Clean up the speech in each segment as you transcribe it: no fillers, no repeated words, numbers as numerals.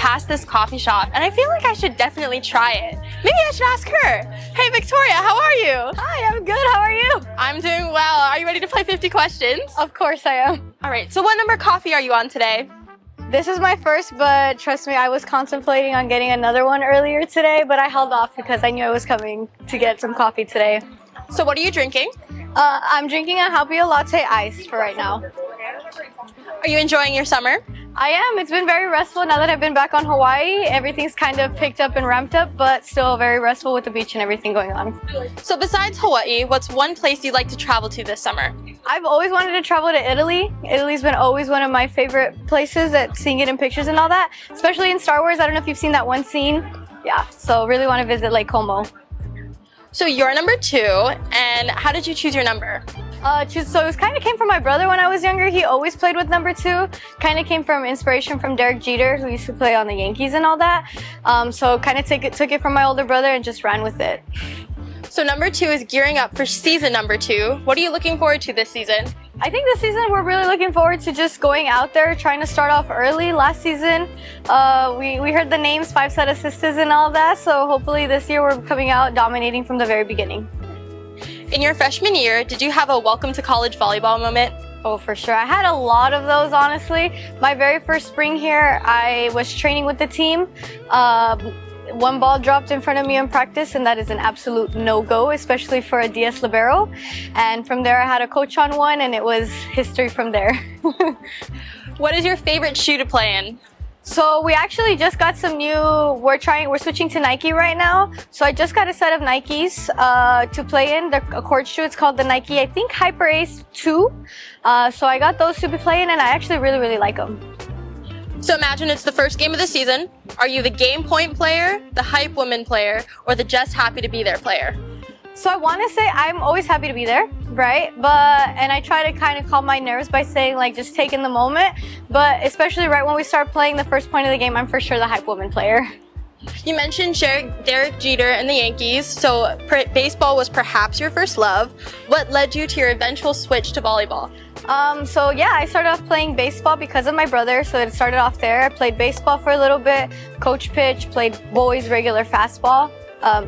past this coffee shop and I feel like I should definitely try it. Maybe I should ask her. Hey Victoria, how are you? Hi, I'm good. How are you? I'm doing well. Are you ready to play 50 questions? Of course I am. All right, so what number coffee are you on today? This is my first, but trust me, I was contemplating on getting another one earlier today, but I held off because I knew I was coming to get some coffee today. So what are you drinking? I'm drinking a Happy Latte iced for right now. Are you enjoying your summer? I am. It's been very restful now that I've been back on Hawaii. Everything's kind of picked up and ramped up, but still very restful with the beach and everything going on. So besides Hawaii, what's one place you'd like to travel to this summer? I've always wanted to travel to Italy. Italy's been always one of my favorite places, seeing it in pictures and all that, especially in Star Wars. I don't know if you've seen that one scene. Yeah, so really want to visit Lake Como. So you're number 2, and how did you choose your number? So it kind of came from my brother when I was younger. He always played with number 2. Kind of came from inspiration from Derek Jeter, who used to play on the Yankees and all that. So kind of took it from my older brother and just ran with it. So number 2 is gearing up for season number 2. What are you looking forward to this season? I think this season we're really looking forward to just going out there, trying to start off early. Last season, we heard the names, 5 set of sisters and all that. So hopefully this year we're coming out dominating from the very beginning. In your freshman year, did you have a welcome to college volleyball moment? Oh, for sure. I had a lot of those, honestly. My very first spring here, I was training with the team. One ball dropped in front of me in practice, and that is an absolute no-go, especially for a DS Libero. And from there, I had a coach on one, and it was history from there. What is your favorite shoe to play in? So we actually just got some new, we're switching to Nike right now. So I just got a set of Nikes to play in, a court shoe. It's called the Nike, I think, Hyper Ace 2. So I got those to be playing, and I actually really, really like them. So imagine it's the first game of the season. Are you the game point player, the hype woman player, or the just happy to be there player? So I want to say I'm always happy to be there, right? And I try to kind of calm my nerves by saying, like, just take in the moment. But especially right when we start playing the first point of the game, I'm for sure the hype woman player. You mentioned Derek Jeter and the Yankees, so baseball was perhaps your first love. What led you to your eventual switch to volleyball? So yeah, I started off playing baseball because of my brother, so it started off there. I played baseball for a little bit, coach pitch, played boys regular fastball,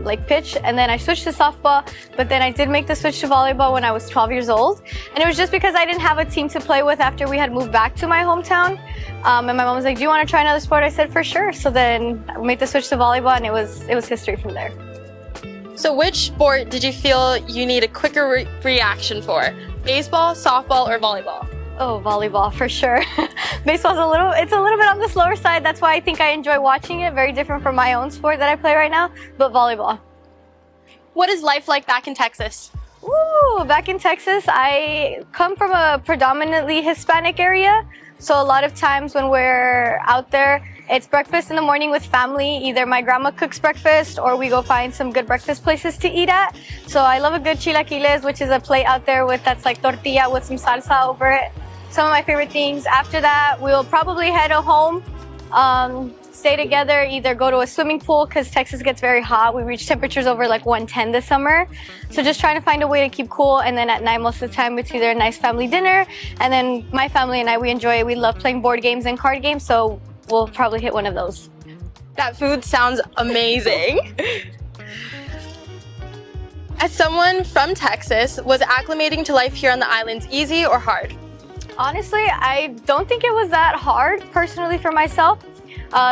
like pitch, and then I switched to softball, but then I did make the switch to volleyball when I was 12 years old, and it was just because I didn't have a team to play with after we had moved back to my hometown, and my mom was like, do you want to try another sport? I said, for sure. So then I made the switch to volleyball, and it was history from there. So which sport did you feel you need a quicker reaction for? Baseball, softball, or volleyball? Oh, volleyball for sure. Baseball's it's a little bit on the slower side. That's why I think I enjoy watching it. Very different from my own sport that I play right now, but volleyball. What is life like back in Texas? Ooh, back in Texas, I come from a predominantly Hispanic area. So a lot of times when we're out there, it's breakfast in the morning with family. Either my grandma cooks breakfast or we go find some good breakfast places to eat at. So I love a good chilaquiles, which is a plate out there that's like tortilla with some salsa over it. Some of my favorite things. After that, we'll probably head home, stay together, either go to a swimming pool because Texas gets very hot. We reach temperatures over like 110 this summer. So just trying to find a way to keep cool. And then at night, most of the time, it's either a nice family dinner. And then my family and I, we enjoy it. We love playing board games and card games. So we'll probably hit one of those. That food sounds amazing. As someone from Texas, was acclimating to life here on the islands easy or hard? Honestly, I don't think it was that hard personally for myself.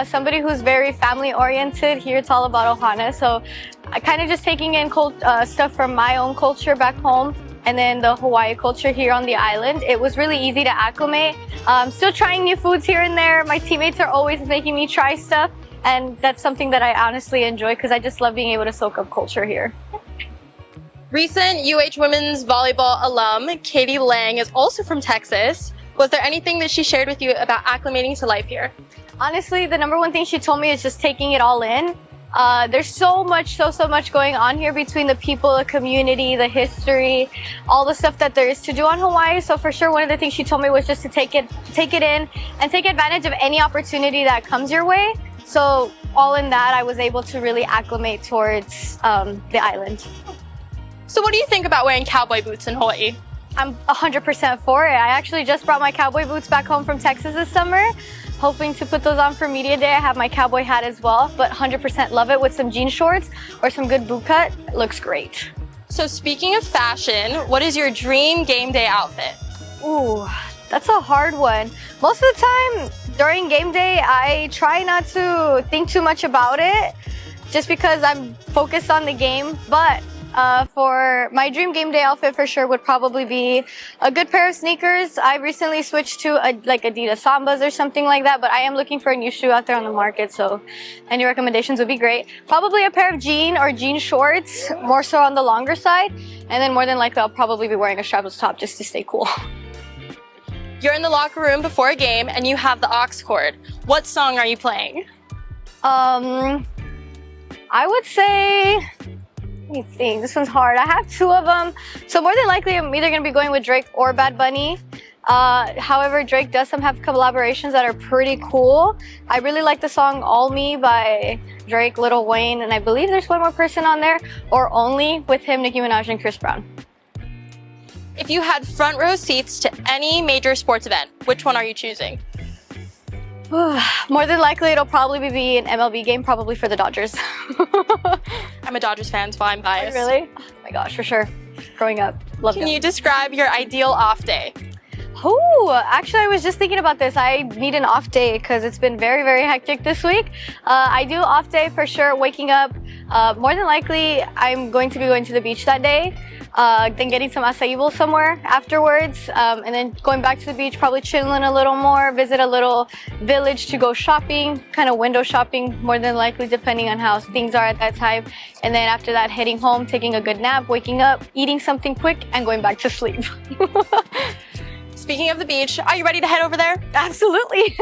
Somebody who's very family oriented, here it's all about ohana. So I kind of just taking in stuff from my own culture back home and then the Hawaii culture here on the island. It was really easy to acclimate. Still trying new foods here and there. My teammates are always making me try stuff, and that's something that I honestly enjoy because I just love being able to soak up culture here. Recent UH women's volleyball alum, Katie Lang, is also from Texas. Was there anything that she shared with you about acclimating to life here? Honestly, the number one thing she told me is just taking it all in. There's so much going on here between the people, the community, the history, all the stuff that there is to do on Hawaii. So for sure, one of the things she told me was just to take it in and take advantage of any opportunity that comes your way. So all in that, I was able to really acclimate towards the island. So what do you think about wearing cowboy boots in Hawaii? I'm 100% for it. I actually just brought my cowboy boots back home from Texas this summer. hoping to put those on for media day. I have my cowboy hat as well, but 100% love it with some jean shorts or some good boot cut. It looks great. So speaking of fashion, what is your dream game day outfit? Ooh, that's a hard one. Most of the time during game day, I try not to think too much about it just because I'm focused on the game. But for my dream game day outfit for sure would probably be a good pair of sneakers. I recently switched to like Adidas Sambas or something like that, but I am looking for a new shoe out there on the market, so any recommendations would be great. Probably a pair of jean or jean shorts, more so on the longer side, and then more than likely I'll probably be wearing a strapless top just to stay cool. You're in the locker room before a game and you have the aux cord. What song are you playing? I would say, let me think, this one's hard. I have two of them. So more than likely, I'm either going to be going with Drake or Bad Bunny. However, Drake does have collaborations that are pretty cool. I really like the song All Me by Drake, Lil Wayne, and I believe there's one more person on there, or Only with him, Nicki Minaj, and Chris Brown. If you had front row seats to any major sports event, which one are you choosing? More than likely, it'll probably be an MLB game, probably for the Dodgers. I'm a Dodgers fan, so I'm biased. Really? Oh my gosh, for sure. Growing up, loved Can them. you describe your ideal off day? Oh, actually, I was just thinking about this. I need an off day because it's been very, very hectic this week. I do off day for sure, waking up. More than likely, I'm going to be going to the beach that day. Then getting some acai bowl somewhere afterwards, and then going back to the beach, probably chilling a little more, visit a little village to go shopping, kind of window shopping more than likely, depending on how things are at that time. And then after that, heading home, taking a good nap, waking up, eating something quick, and going back to sleep. Speaking of the beach, are you ready to head over there? Absolutely.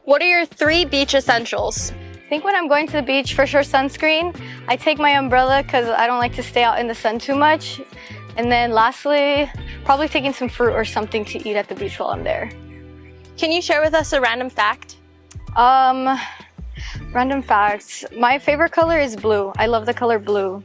What are your 3 beach essentials? I think when I'm going to the beach, for sure sunscreen. I take my umbrella because I don't like to stay out in the sun too much. And then lastly, probably taking some fruit or something to eat at the beach while I'm there. Can you share with us a random fact? Random facts. My favorite color is blue. I love the color blue.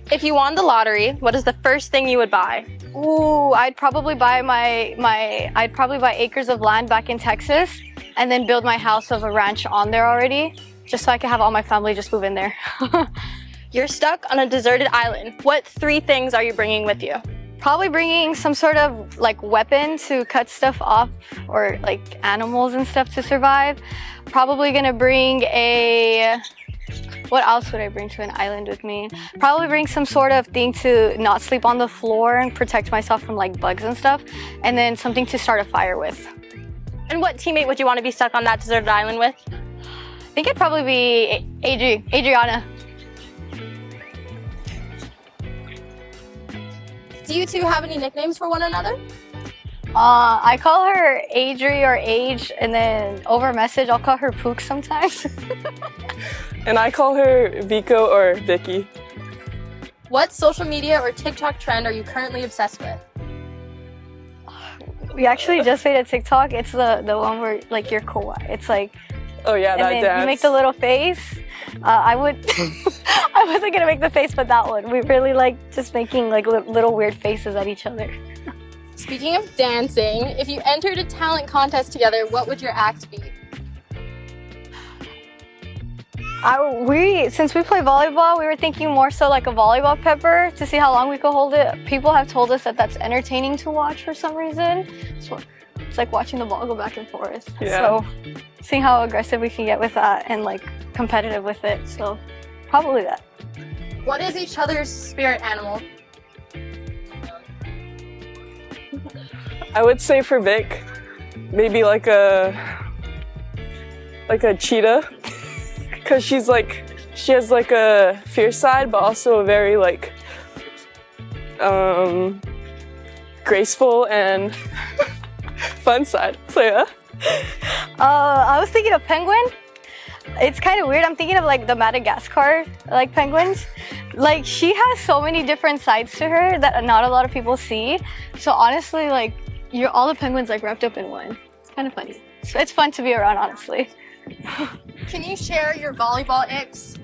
If you won the lottery, what is the first thing you would buy? Ooh, I'd probably buy I'd probably buy acres of land back in Texas and then build my house of a ranch on there already, just so I can have all my family just move in there. You're stuck on a deserted island. What 3 things are you bringing with you? Probably bringing some sort of like weapon to cut stuff off, or like animals and stuff to survive. Probably gonna bring what else would I bring to an island with me? Probably bring some sort of thing to not sleep on the floor and protect myself from like bugs and stuff. And then something to start a fire with. And what teammate would you want to be stuck on that deserted island with? I think it'd probably be Adriana. Do you two have any nicknames for one another? I call her Adri or Age, and then over message I'll call her Pook sometimes. And I call her Vico or Vicky. What social media or TikTok trend are you currently obsessed with? We actually just made a TikTok. It's the one where like you're kawaii. It's like, Oh yeah, and that then dance. you make the little face. I wasn't gonna make the face, but that one. We really like just making like little weird faces at each other. Speaking of dancing, if you entered a talent contest together, what would your act be? Since we play volleyball, we were thinking more so like a volleyball pepper to see how long we could hold it. People have told us that that's entertaining to watch for some reason. So it's like watching the ball go back and forth. Yeah. So seeing how aggressive we can get with that and like competitive with it. So probably that. What is each other's spirit animal? I would say for Vic, maybe like a cheetah, because she has like a fierce side, but also a very like graceful and fun side. So yeah. I was thinking of penguin. It's kind of weird. I'm thinking of like the Madagascar like penguins. Like she has so many different sides to her that not a lot of people see. So honestly, like you're all the penguins like wrapped up in one. It's kind of funny. It's fun to be around, honestly. Can you share your volleyball icks?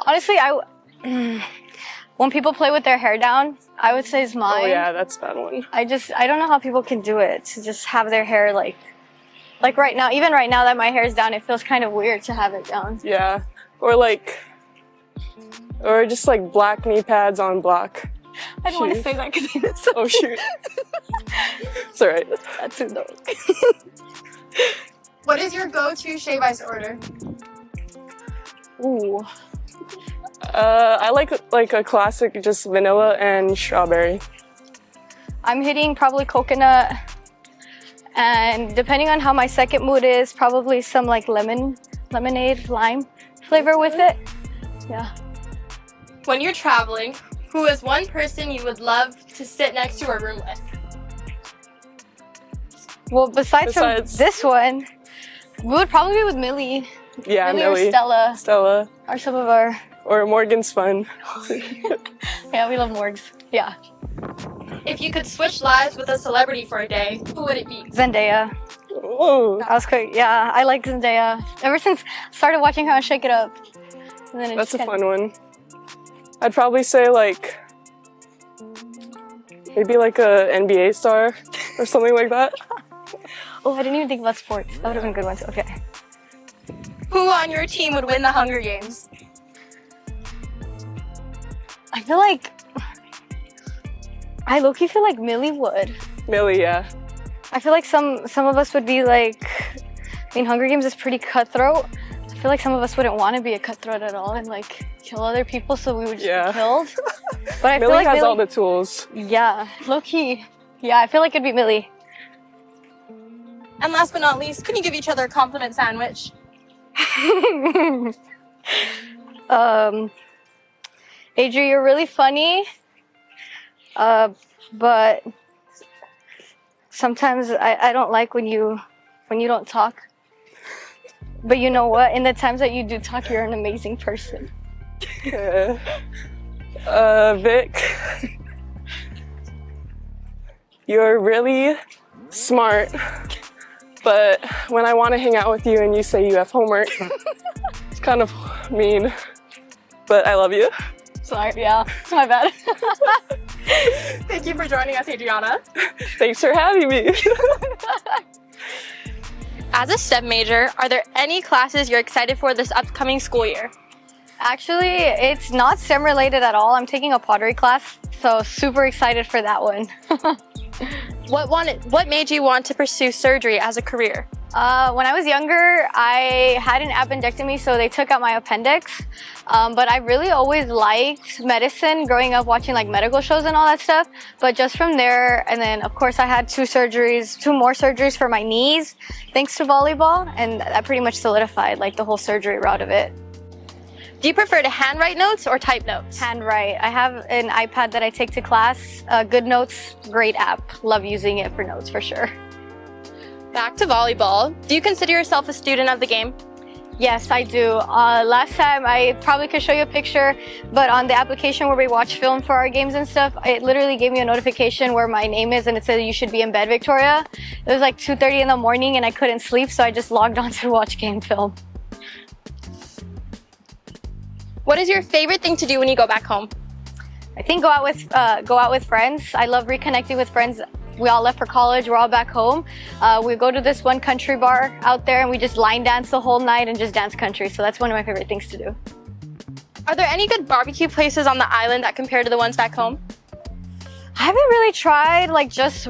Honestly, When people play with their hair down, I would say is mine. Oh yeah, that's a bad one. I don't know how people can do it, to just have their hair like right now, even right now that my hair's down, it feels kind of weird to have it down. Yeah, or just like black knee pads on black. I don't want to say that because it's so Oh shoot. It's alright. That's too dope. What is your go-to shave ice order? Ooh. I like a classic, just vanilla and strawberry. I'm hitting probably coconut, and depending on how my second mood is, probably some like lemonade, lime flavor with it. Yeah. When you're traveling, who is one person you would love to sit next to or room with? Well, besides from this one, we would probably be with Millie. Yeah, Millie. Or Stella. Stella. Or some of our... Or Morgan's fun. Yeah, we love Morgs. Yeah. If you could switch lives with a celebrity for a day, who would it be? Zendaya. Oh. That was quick. Yeah, I like Zendaya. Ever since I started watching her on Shake It Up. And then That's a fun one. I'd probably say like... maybe like a NBA star or something like that. Oh, I didn't even think about sports. That would have been a good one too. Okay. Who on your team would win the Hunger Games? I feel like... I low-key feel like Millie would. Millie, yeah. I feel like some of us would be like... I mean, Hunger Games is pretty cutthroat. I feel like some of us wouldn't want to be a cutthroat at all and like kill other people, so we would just be killed. But I feel like Millie has all the tools. Yeah, low-key. Yeah, I feel like it'd be Millie. And last but not least, can you give each other a compliment sandwich? Adri, you're really funny. But sometimes I don't like when you don't talk. But you know what? In the times that you do talk, you're an amazing person. Vic, you're really smart, but when I want to hang out with you and you say you have homework, it's kind of mean, but I love you. Sorry, yeah, my bad. Thank you for joining us, Adriana. Thanks for having me. As a STEM major, are there any classes you're excited for this upcoming school year? Actually, it's not STEM related at all. I'm taking a pottery class, so super excited for that one. What made you want to pursue surgery as a career? When I was younger, I had an appendectomy, so they took out my appendix. But I really always liked medicine, growing up watching like medical shows and all that stuff. But just from there, and then of course I had two more surgeries for my knees, thanks to volleyball, and that pretty much solidified like the whole surgery route of it. Do you prefer to handwrite notes or type notes? Handwrite. I have an iPad that I take to class. Good Notes, great app. Love using it for notes for sure. Back to volleyball. Do you consider yourself a student of the game? Yes, I do. Last time, I probably could show you a picture, but on the application where we watch film for our games and stuff, it literally gave me a notification where my name is and it said you should be in bed, Victoria. It was like 2:30 in the morning and I couldn't sleep, so I just logged on to watch game film. What is your favorite thing to do when you go back home? I think go out with friends. I love reconnecting with friends. We all left for college. We're all back home. We go to this one country bar out there and we just line dance the whole night and just dance country. So that's one of my favorite things to do. Are there any good barbecue places on the island that compare to the ones back home? I haven't really tried like just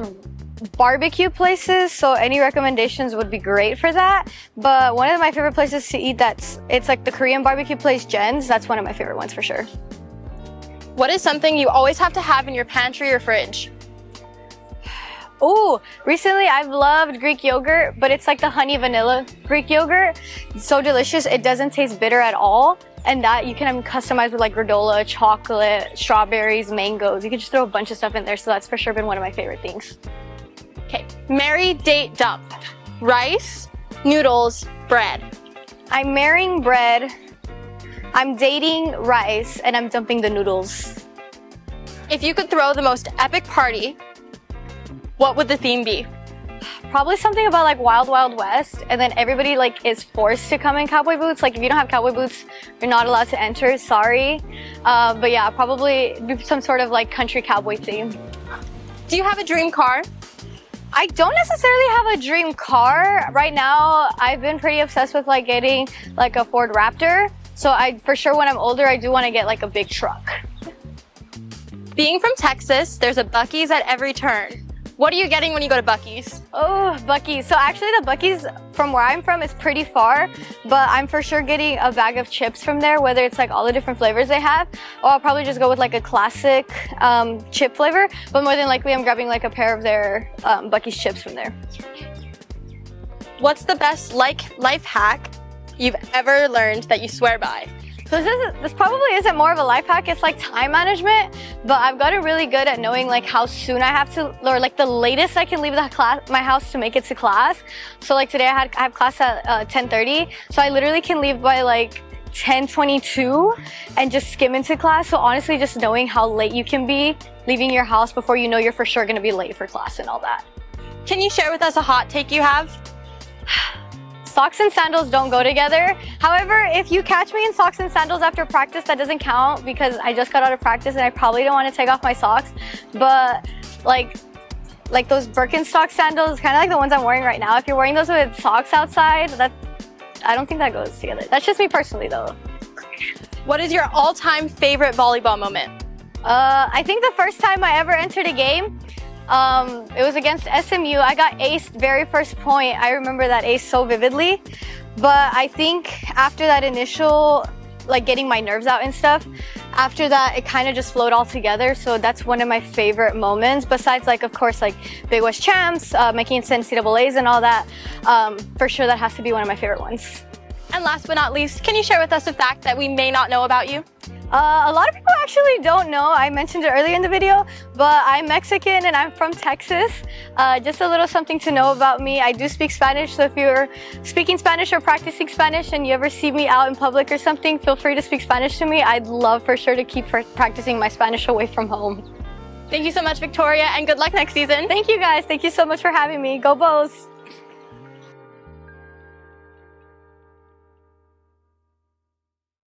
barbecue places, so any recommendations would be great for that. But one of my favorite places to eat, it's like the Korean barbecue place Jen's. That's one of my favorite ones for sure. What is something you always have to have in your pantry or fridge? Oh, recently I've loved Greek yogurt, but it's like the honey vanilla Greek yogurt. It's so delicious. It doesn't taste bitter at all. And that you can customize with like granola, chocolate, strawberries, mangoes. You can just throw a bunch of stuff in there. So that's for sure been one of my favorite things. Okay, marry, date, dump. Rice, noodles, bread. I'm marrying bread. I'm dating rice, and I'm dumping the noodles. If you could throw the most epic party, what would the theme be? Probably something about like Wild Wild West, and then everybody like is forced to come in cowboy boots. Like if you don't have cowboy boots, you're not allowed to enter. Sorry, but yeah, probably some sort of like country cowboy theme. Do you have a dream car? I don't necessarily have a dream car right now. I've been pretty obsessed with like getting like a Ford Raptor. So for sure when I'm older, I do want to get like a big truck. Being from Texas, there's a Buc-ee's at every turn. What are you getting when you go to Buc-ee's? Oh, Buc-ee's. So actually the Buc-ee's from where I'm from is pretty far, but I'm for sure getting a bag of chips from there, whether it's like all the different flavors they have, or I'll probably just go with like a classic chip flavor, but more than likely I'm grabbing like a pair of their Buc-ee's chips from there. What's the best life hack you've ever learned that you swear by? So this probably isn't more of a life hack, it's like time management, but I've gotten really good at knowing like how soon I have to, or like the latest I can leave my house to make it to class. So like today I have class at 10:30, so I literally can leave by like 10:22 and just skim into class. So honestly, just knowing how late you can be leaving your house before you know you're for sure gonna be late for class and all that. Can you share with us a hot take you have? Socks and sandals don't go together. However, if you catch me in socks and sandals after practice, that doesn't count because I just got out of practice and I probably don't want to take off my socks. But like those Birkenstock sandals, kind of like the ones I'm wearing right now, if you're wearing those with socks outside, I don't think that goes together. That's just me personally though. What is your all-time favorite volleyball moment? I think the first time I ever entered a game, it was against SMU. I got aced very first point. I remember that ace so vividly. But I think after that initial, like getting my nerves out and stuff, after that it kind of just flowed all together. So that's one of my favorite moments. Besides like, of course, like Big West champs, making it to NCAAs and all that. For sure that has to be one of my favorite ones. And last but not least, can you share with us a fact that we may not know about you? A lot of people actually don't know. I mentioned it earlier in the video, but I'm Mexican and I'm from Texas. Just a little something to know about me. I do speak Spanish, so if you're speaking Spanish or practicing Spanish and you ever see me out in public or something, feel free to speak Spanish to me. I'd love for sure to keep practicing my Spanish away from home. Thank you so much, Victoria, and good luck next season. Thank you guys. Thank you so much for having me. Go Bows!